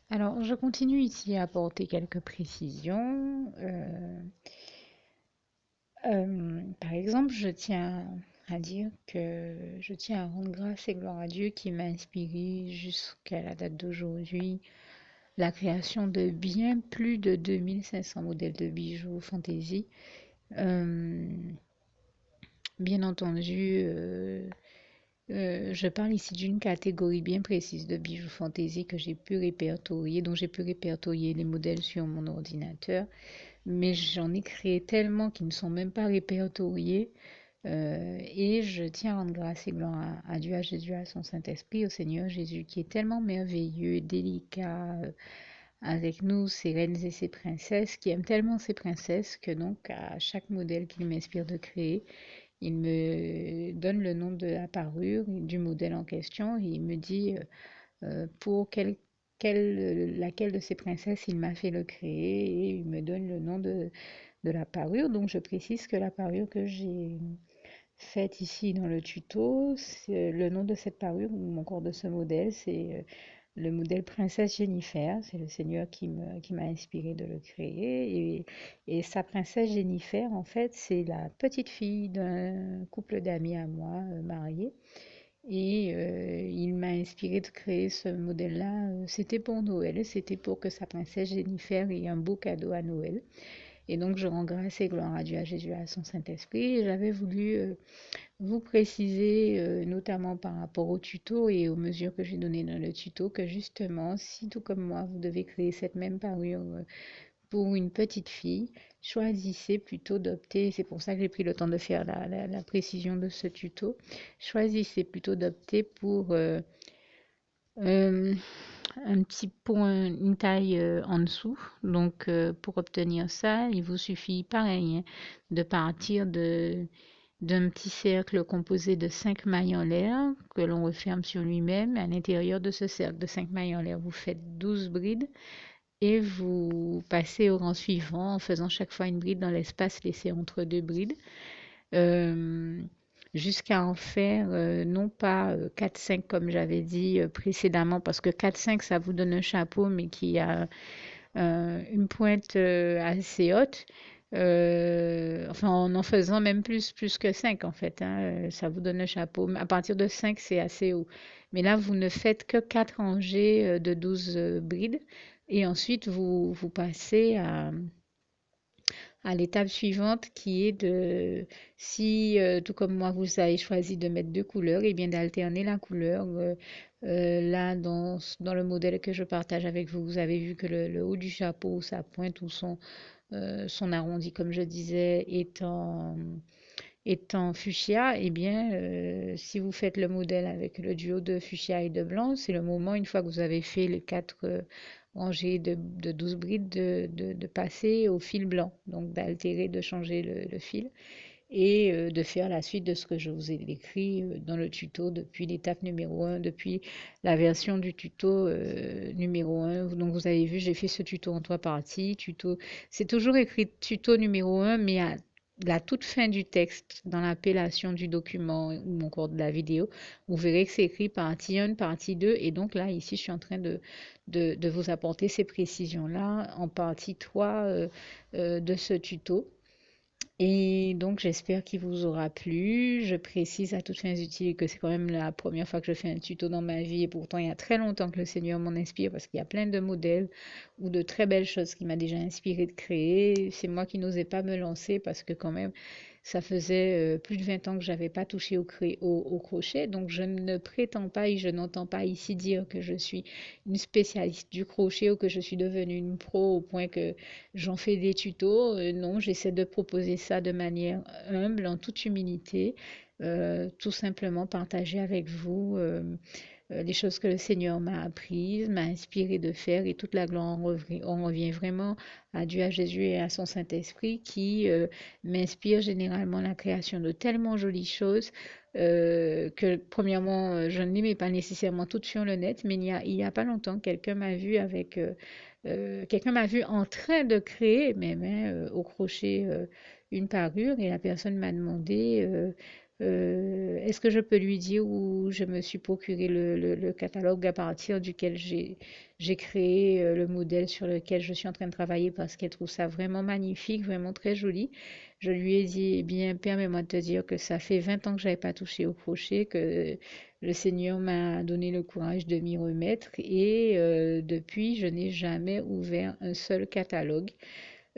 Alors, je continue ici à apporter quelques précisions. Par exemple, je tiens à dire que je tiens à rendre grâce et gloire à Dieu qui m'a inspiré jusqu'à la date d'aujourd'hui la création de bien plus de 2500 modèles de bijoux fantaisie. Euh, Bien entendu, je parle ici d'une catégorie bien précise de bijoux fantaisie que j'ai pu répertorier, dont j'ai pu répertorier les modèles sur mon ordinateur, mais j'en ai créé tellement qu'ils ne sont même pas répertoriés. Et je tiens à rendre grâce et gloire à Dieu, à Jésus, à son Saint-Esprit, au Seigneur Jésus, qui est tellement merveilleux et délicat avec nous, ses reines et ses princesses, qui aime tellement ses princesses que donc à chaque modèle qu'il m'inspire de créer, il me donne le nom de la parure du modèle en question et il me dit pour laquelle de ces princesses il m'a fait le créer et il me donne le nom de la parure. Donc je précise que la parure que j'ai faite ici dans le tuto, le nom de cette parure ou encore de ce modèle, c'est le modèle Princesse Jennifer. C'est le Seigneur qui m'a inspiré de le créer. Et sa princesse Jennifer, en fait, c'est la petite fille d'un couple d'amis à moi, mariés. Et il m'a inspiré de créer ce modèle-là. C'était pour Noël, c'était pour que sa princesse Jennifer ait un beau cadeau à Noël. Et donc, je rends grâce et gloire à Dieu, à Jésus, à son Saint-Esprit. Et j'avais voulu vous préciser, notamment par rapport au tuto et aux mesures que j'ai données dans le tuto, que justement, si tout comme moi, vous devez créer cette même parure pour une petite fille, choisissez plutôt d'opter, c'est pour ça que j'ai pris le temps de faire la précision de ce tuto, choisissez plutôt d'opter pour euh, un petit point, une taille en dessous. Donc, pour obtenir ça, il vous suffit, pareil, hein, de partir d'un petit cercle composé de 5 mailles en l'air que l'on referme sur lui-même. À l'intérieur de ce cercle de 5 mailles en l'air, vous faites 12 brides et vous passez au rang suivant en faisant chaque fois une bride dans l'espace laissé entre deux brides. Euh, Jusqu'à en faire non pas 4-5 comme j'avais dit précédemment, parce que 4-5 ça vous donne un chapeau mais qui a une pointe assez haute. Enfin, en faisant même plus que 5 en fait, hein, ça vous donne un chapeau. À partir de 5 c'est assez haut. Mais là, vous ne faites que 4 rangées de 12 brides. Et ensuite, vous passez à l'étape suivante qui est de, si tout comme moi vous avez choisi de mettre deux couleurs, et bien d'alterner la couleur. Là, dans le modèle que je partage avec vous, vous avez vu que le haut du chapeau, sa pointe ou son arrondi, comme je disais, étant fuchsia, eh bien, si vous faites le modèle avec le duo de fuchsia et de blanc, c'est le moment, une fois que vous avez fait les quatre rangées de 12 brides, de passer au fil blanc, donc d'altérer, de changer le fil et de faire la suite de ce que je vous ai décrit dans le tuto depuis l'étape numéro un, depuis la version du tuto numéro un. Donc vous avez vu, j'ai fait ce tuto en trois parties. C'est toujours écrit tuto numéro un, mais à la toute fin du texte, dans l'appellation du document ou encore de la vidéo, vous verrez que c'est écrit partie 1, partie 2. Et donc là, ici, je suis en train de vous apporter ces précisions-là en partie 3 de ce tuto. Et donc, j'espère qu'il vous aura plu. Je précise à toutes fins utiles que c'est quand même la première fois que je fais un tuto dans ma vie. Et pourtant, il y a très longtemps que le Seigneur m'en inspire parce qu'il y a plein de modèles ou de très belles choses qui m'a déjà inspiré de créer. C'est moi qui n'osais pas me lancer parce que quand même, ça faisait plus de 20 ans que j'avais pas touché au crochet. Donc, je ne prétends pas et je n'entends pas ici dire que je suis une spécialiste du crochet ou que je suis devenue une pro au point que j'en fais des tutos. Non, j'essaie de proposer ça de manière humble, en toute humilité, tout simplement partager avec vous les choses que le Seigneur m'a apprises, m'a inspiré de faire et toute la gloire on revient vraiment à Dieu, à Jésus et à son Saint-Esprit qui m'inspire généralement la création de tellement jolies choses que premièrement, je ne les mets pas nécessairement toutes sur le net, mais il y a pas longtemps, quelqu'un m'a vu en train de créer, même hein, au crochet, une parure et la personne m'a demandé Est-ce que je peux lui dire où je me suis procuré le catalogue à partir duquel j'ai créé le modèle sur lequel je suis en train de travailler parce qu'elle trouve ça vraiment magnifique, vraiment très joli. Je lui ai dit, eh bien, permets-moi de te dire que ça fait 20 ans que j'avais pas touché au crochet, que le Seigneur m'a donné le courage de m'y remettre et depuis, je n'ai jamais ouvert un seul catalogue.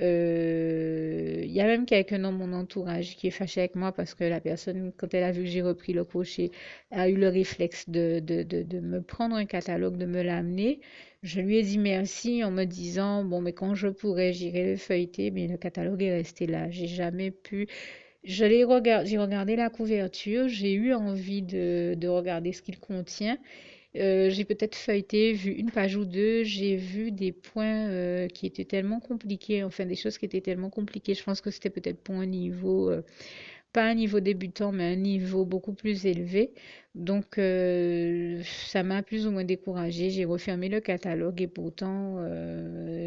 Il y a même quelqu'un dans mon entourage qui est fâché avec moi parce que la personne, quand elle a vu que j'ai repris le crochet, a eu le réflexe de me prendre un catalogue, de me l'amener. Je lui ai dit merci en me disant, bon, mais quand je pourrai, j'irai le feuilleter, mais le catalogue est resté là. J'ai jamais pu. J'ai regardé la couverture, j'ai eu envie de regarder ce qu'il contient. J'ai peut-être feuilleté, vu une page ou deux, j'ai vu des points qui étaient tellement compliqués, enfin des choses qui étaient tellement compliquées. Je pense que c'était peut-être pour un niveau, pas un niveau débutant, mais un niveau beaucoup plus élevé. Donc ça m'a plus ou moins découragée. J'ai refermé le catalogue et pourtant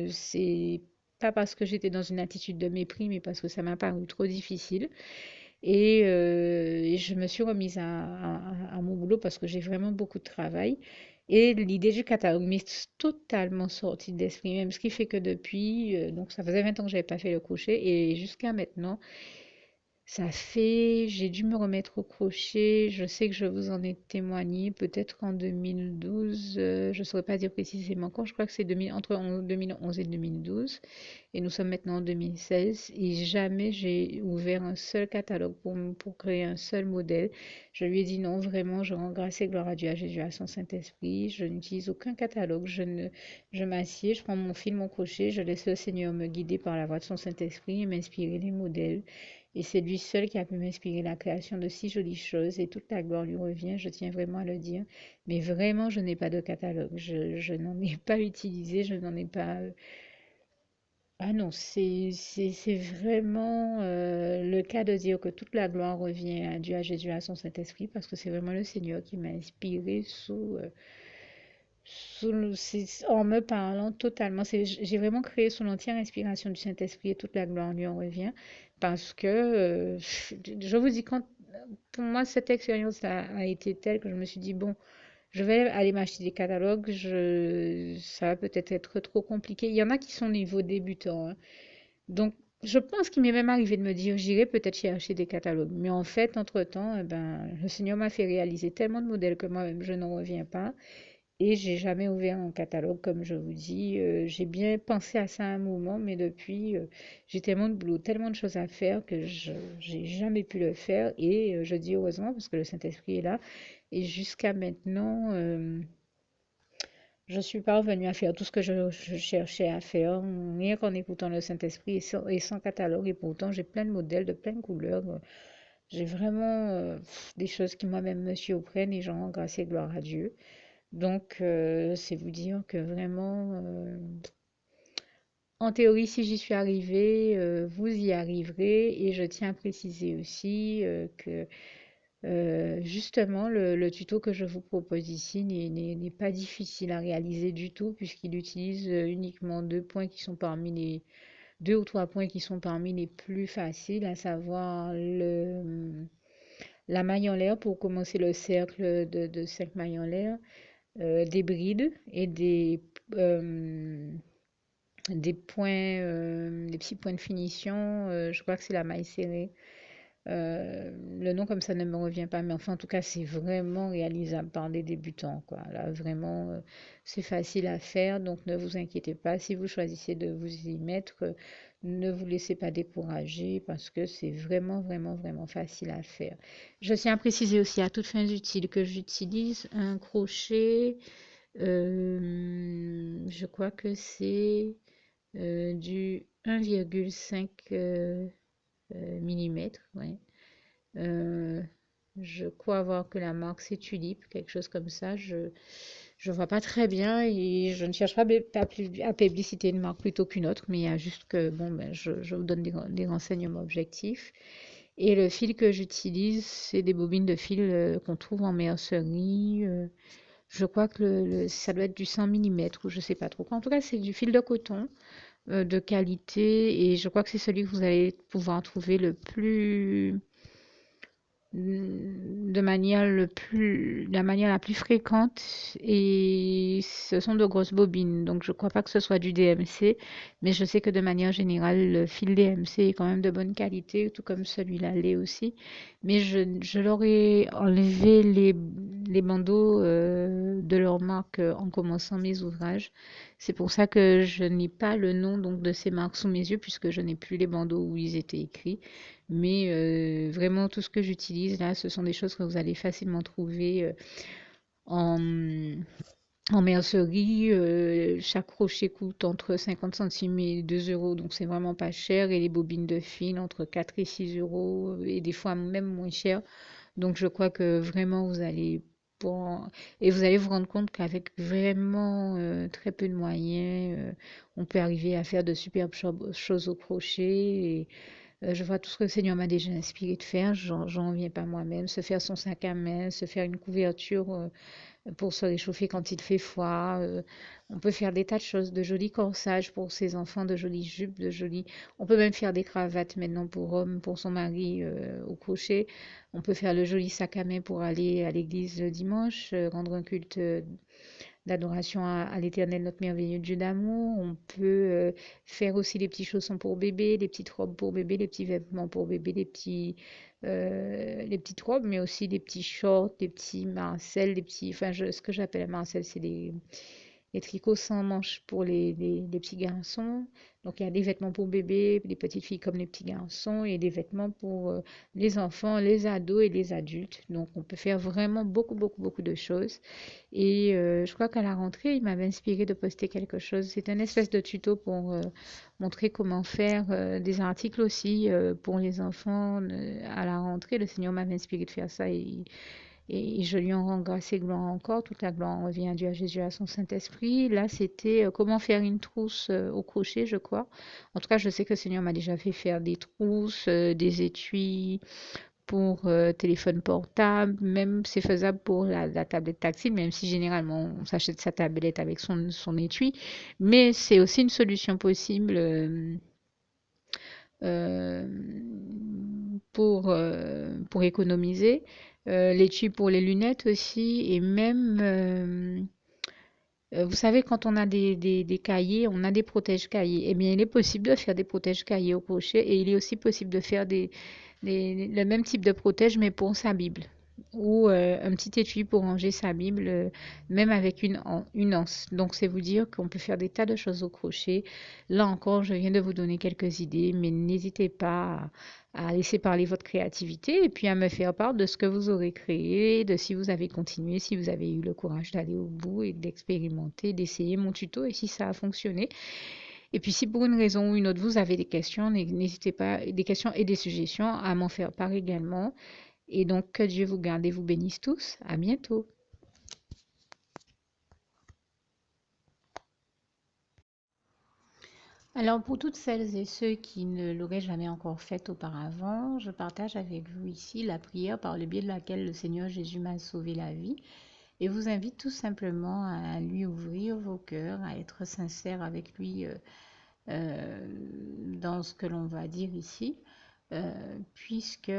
c'est pas parce que j'étais dans une attitude de mépris, mais parce que ça m'a paru trop difficile. Et je me suis remise à mon boulot parce que j'ai vraiment beaucoup de travail. Et l'idée du catalogue m'est totalement sortie de l'esprit, même ce qui fait que depuis, donc ça faisait 20 ans que j'avais pas fait le crochet et jusqu'à maintenant, j'ai dû me remettre au crochet. Je sais que je vous en ai témoigné, peut-être en 2012. Je ne saurais pas dire précisément quand. Je crois que c'est entre 2011 et 2012. Et nous sommes maintenant en 2016. Et jamais j'ai ouvert un seul catalogue pour créer un seul modèle. Je lui ai dit non, vraiment, je rends grâce et gloire à Dieu, à Jésus, à son Saint-Esprit. Je n'utilise aucun catalogue. Je m'assieds, je prends mon fil, mon crochet, je laisse le Seigneur me guider par la voix de son Saint-Esprit et m'inspirer les modèles. Et c'est lui seul qui a pu m'inspirer la création de si jolies choses et toute la gloire lui revient, je tiens vraiment à le dire. Mais vraiment, je n'ai pas de catalogue. Je n'en ai pas utilisé, je n'en ai pas. Ah non, c'est vraiment le cas de dire que toute la gloire revient à Dieu, à Jésus, à son Saint-Esprit, parce que c'est vraiment le Seigneur qui m'a inspiré en me parlant totalement. J'ai vraiment créé sous l'entière inspiration du Saint-Esprit et toute la gloire lui en revient. Parce que, je vous dis, pour moi, cette expérience a été telle que je me suis dit, bon, je vais aller m'acheter des catalogues. Ça va peut-être être trop compliqué. Il y en a qui sont niveau débutant, hein. Donc, je pense qu'il m'est même arrivé de me dire, j'irai peut-être chercher des catalogues. Mais en fait, entre-temps, eh ben, le Seigneur m'a fait réaliser tellement de modèles que moi-même, je n'en reviens pas. Et j'ai jamais ouvert un catalogue, comme je vous dis. J'ai bien pensé à ça à un moment, mais depuis, j'ai tellement de boulot, tellement de choses à faire que je j'ai jamais pu le faire. Et je dis heureusement parce que le Saint-Esprit est là. Et jusqu'à maintenant, je suis parvenue à faire tout ce que je cherchais à faire, rien qu'en écoutant le Saint-Esprit et sans catalogue. Et pourtant, j'ai plein de modèles de plein de couleurs. J'ai vraiment des choses qui moi-même me surprennent et j'en rends grâce et gloire à Dieu. Donc, c'est vous dire que vraiment, en théorie, si j'y suis arrivée, vous y arriverez. Et je tiens à préciser aussi que justement, le tuto que je vous propose ici n'est pas difficile à réaliser du tout, puisqu'il utilise uniquement deux ou trois points qui sont parmi les plus faciles, à savoir la maille en l'air pour commencer le cercle de 5 mailles en l'air, des brides et des points, des petits points de finition. Je crois que c'est la maille serrée. Le nom comme ça ne me revient pas, mais enfin en tout cas c'est vraiment réalisable par des débutants, quoi. Là vraiment c'est facile à faire, donc ne vous inquiétez pas. Si vous choisissez de vous y mettre, ne vous laissez pas décourager parce que c'est vraiment vraiment vraiment facile à faire. Je tiens à préciser aussi à toutes fins utiles que j'utilise un crochet. Je crois que c'est du 1,5 mm, ouais. Euh, je crois voir que la marque c'est Tulip, quelque chose comme ça. Je vois pas très bien et je ne cherche pas à publiciter une marque plutôt qu'une autre, mais il y a juste que bon, ben, je vous donne des renseignements objectifs. Et le fil que j'utilise, c'est des bobines de fil qu'on trouve en mercerie. Je crois que ça doit être du 100 mm ou je sais pas trop. En tout cas, c'est du fil de coton de qualité et je crois que c'est celui que vous allez pouvoir trouver de manière la manière la plus fréquente et ce sont de grosses bobines. Donc je ne crois pas que ce soit du DMC, mais je sais que de manière générale, le fil DMC est quand même de bonne qualité, tout comme celui-là l'est aussi. Mais je leur ai enlevé les bandeaux de leur marque en commençant mes ouvrages. C'est pour ça que je n'ai pas le nom donc de ces marques sous mes yeux puisque je n'ai plus les bandeaux où ils étaient écrits. Mais vraiment, tout ce que j'utilise là, ce sont des choses que vous allez facilement trouver en, en mercerie. Chaque crochet coûte entre 50 centimes et 2 euros, donc c'est vraiment pas cher. Et les bobines de fil entre 4 et 6 euros, et des fois même moins cher. Donc je crois que vraiment vous allez et vous allez vous rendre compte qu'avec vraiment très peu de moyens, on peut arriver à faire de superbes choses au crochet. Je vois tout ce que le Seigneur m'a déjà inspiré de faire, j'en viens pas moi-même, se faire son sac à main, se faire une couverture pour se réchauffer quand il fait froid. On peut faire des tas de choses, de jolis corsages pour ses enfants, de jolies jupes, de jolis. On peut même faire des cravates maintenant pour homme, pour son mari au crochet. On peut faire le joli sac à main pour aller à l'église le dimanche, rendre un culte d'adoration à l'Éternel, notre merveilleux Dieu d'amour. On peut faire aussi les petits chaussons pour bébé, les petites robes pour bébé, les petits vêtements pour bébé, les petites robes, mais aussi les petits shorts, les petits marcelles, enfin, ce que j'appelle marcelles, c'est les tricots sans manches pour les petits garçons. Donc, il y a des vêtements pour bébés, les petites filles comme les petits garçons, et des vêtements pour les enfants, les ados et les adultes. Donc, on peut faire vraiment beaucoup, beaucoup, beaucoup de choses. Et je crois qu'à la rentrée, il m'avait inspiré de poster quelque chose. C'est un espèce de tuto pour montrer comment faire des articles aussi pour les enfants à la rentrée. Le Seigneur m'avait inspiré de faire ça et je lui en rends grâce et gloire encore. Toute la gloire revient à Dieu, à Jésus, à son Saint-Esprit. Là, c'était comment faire une trousse au crochet, je crois. En tout cas, je sais que le Seigneur m'a déjà fait faire des trousses, des étuis pour téléphone portable, même c'est faisable pour la tablette tactile, même si généralement on s'achète sa tablette avec son étui, mais c'est aussi une solution possible euh, pour économiser. L'étui pour les lunettes aussi, et même, vous savez, quand on a des cahiers, on a des protège-cahiers. Eh bien, il est possible de faire des protège-cahiers au crochet et il est aussi possible de faire le même type de protège, mais pour sa Bible. Ou un petit étui pour ranger sa Bible, même avec une anse. Donc, c'est vous dire qu'on peut faire des tas de choses au crochet. Là encore, je viens de vous donner quelques idées, mais n'hésitez pas à laisser parler votre créativité et puis à me faire part de ce que vous aurez créé, de si vous avez continué, si vous avez eu le courage d'aller au bout et d'expérimenter, d'essayer mon tuto et si ça a fonctionné. Et puis si pour une raison ou une autre vous avez des questions, n'hésitez pas, des questions et des suggestions à m'en faire part également. Et donc que Dieu vous garde et vous bénisse tous. À bientôt. Alors pour toutes celles et ceux qui ne l'auraient jamais encore fait auparavant, je partage avec vous ici la prière par le biais de laquelle le Seigneur Jésus m'a sauvé la vie et vous invite tout simplement à lui ouvrir vos cœurs, à être sincère avec lui dans ce que l'on va dire ici, puisque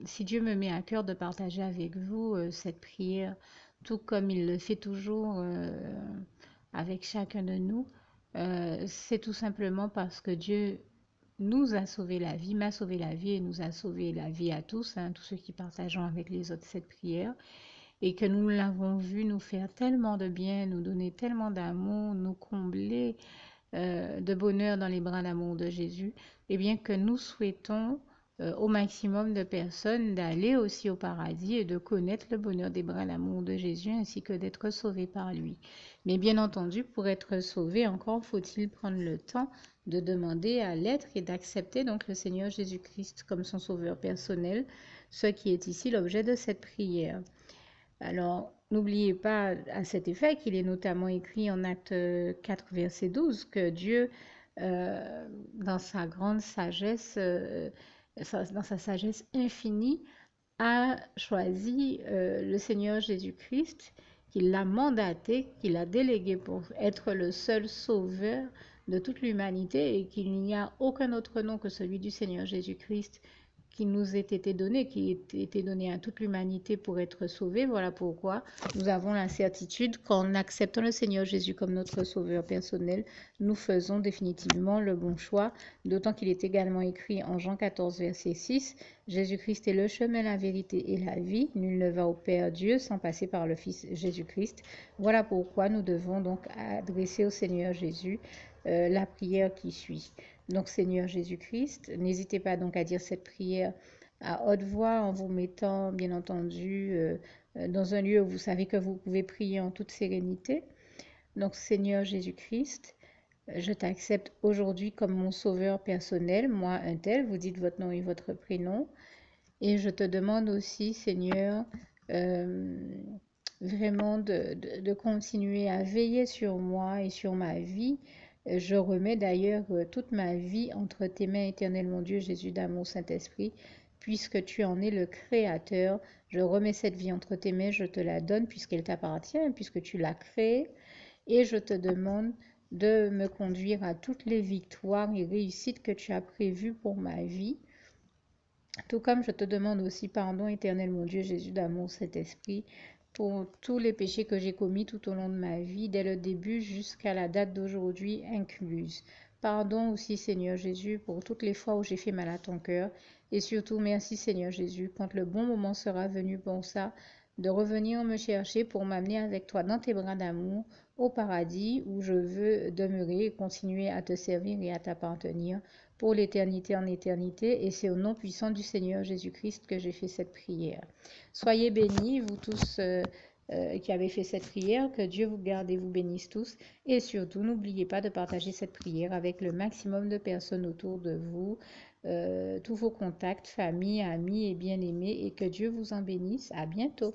si Dieu me met à cœur de partager avec vous cette prière, tout comme il le fait toujours avec chacun de nous, c'est tout simplement parce que Dieu nous a sauvé la vie, m'a sauvé la vie et nous a sauvé la vie à tous, hein, tous ceux qui partageons avec les autres cette prière, et que nous l'avons vu nous faire tellement de bien, nous donner tellement d'amour, nous combler de bonheur dans les bras d'amour de Jésus, et bien que nous souhaitons au maximum de personnes d'aller aussi au paradis et de connaître le bonheur des bras d'amour de Jésus ainsi que d'être sauvés par lui. Mais bien entendu, pour être sauvé, encore faut-il prendre le temps de demander à l'être et d'accepter donc le Seigneur Jésus-Christ comme son sauveur personnel, ce qui est ici l'objet de cette prière. Alors, n'oubliez pas à cet effet qu'il est notamment écrit en Acte 4, verset 12, que Dieu, dans sa grande sagesse, dans sa sagesse infinie, a choisi le Seigneur Jésus-Christ, qu'il l'a mandaté, qu'il a délégué pour être le seul sauveur de toute l'humanité et qu'il n'y a aucun autre nom que celui du Seigneur Jésus-Christ qui nous ait été donné, qui ait été donné à toute l'humanité pour être sauvée. Voilà pourquoi nous avons la certitude qu'en acceptant le Seigneur Jésus comme notre sauveur personnel, nous faisons définitivement le bon choix, d'autant qu'il est également écrit en Jean 14, verset 6, Jésus-Christ est le chemin, la vérité et la vie. Nul ne va au Père Dieu sans passer par le Fils Jésus-Christ. Voilà pourquoi nous devons donc adresser au Seigneur Jésus la prière qui suit. Donc, Seigneur Jésus-Christ, n'hésitez pas donc à dire cette prière à haute voix en vous mettant, bien entendu, dans un lieu où vous savez que vous pouvez prier en toute sérénité. Donc, Seigneur Jésus-Christ, je t'accepte aujourd'hui comme mon sauveur personnel, moi un tel, vous dites votre nom et votre prénom. Et je te demande aussi, Seigneur, vraiment de continuer à veiller sur moi et sur ma vie. Je remets d'ailleurs toute ma vie entre tes mains, éternel mon Dieu, Jésus d'amour, Saint-Esprit, puisque tu en es le Créateur. Je remets cette vie entre tes mains, je te la donne puisqu'elle t'appartient, puisque tu l'as créée. Et je te demande de me conduire à toutes les victoires et réussites que tu as prévues pour ma vie. Tout comme je te demande aussi pardon, éternel mon Dieu, Jésus d'amour, Saint-Esprit, pour tous les péchés que j'ai commis tout au long de ma vie, dès le début jusqu'à la date d'aujourd'hui incluse. Pardon aussi, Seigneur Jésus, pour toutes les fois où j'ai fait mal à ton cœur. Et surtout, merci, Seigneur Jésus, quand le bon moment sera venu pour ça, de revenir me chercher pour m'amener avec toi dans tes bras d'amour au paradis où je veux demeurer et continuer à te servir et à t'appartenir pour l'éternité en éternité. Et c'est au nom puissant du Seigneur Jésus-Christ que j'ai fait cette prière. Soyez bénis, vous tous qui avez fait cette prière. Que Dieu vous garde et vous bénisse tous. Et surtout, n'oubliez pas de partager cette prière avec le maximum de personnes autour de vous, tous vos contacts, famille, amis et bien-aimés. Et que Dieu vous en bénisse. À bientôt.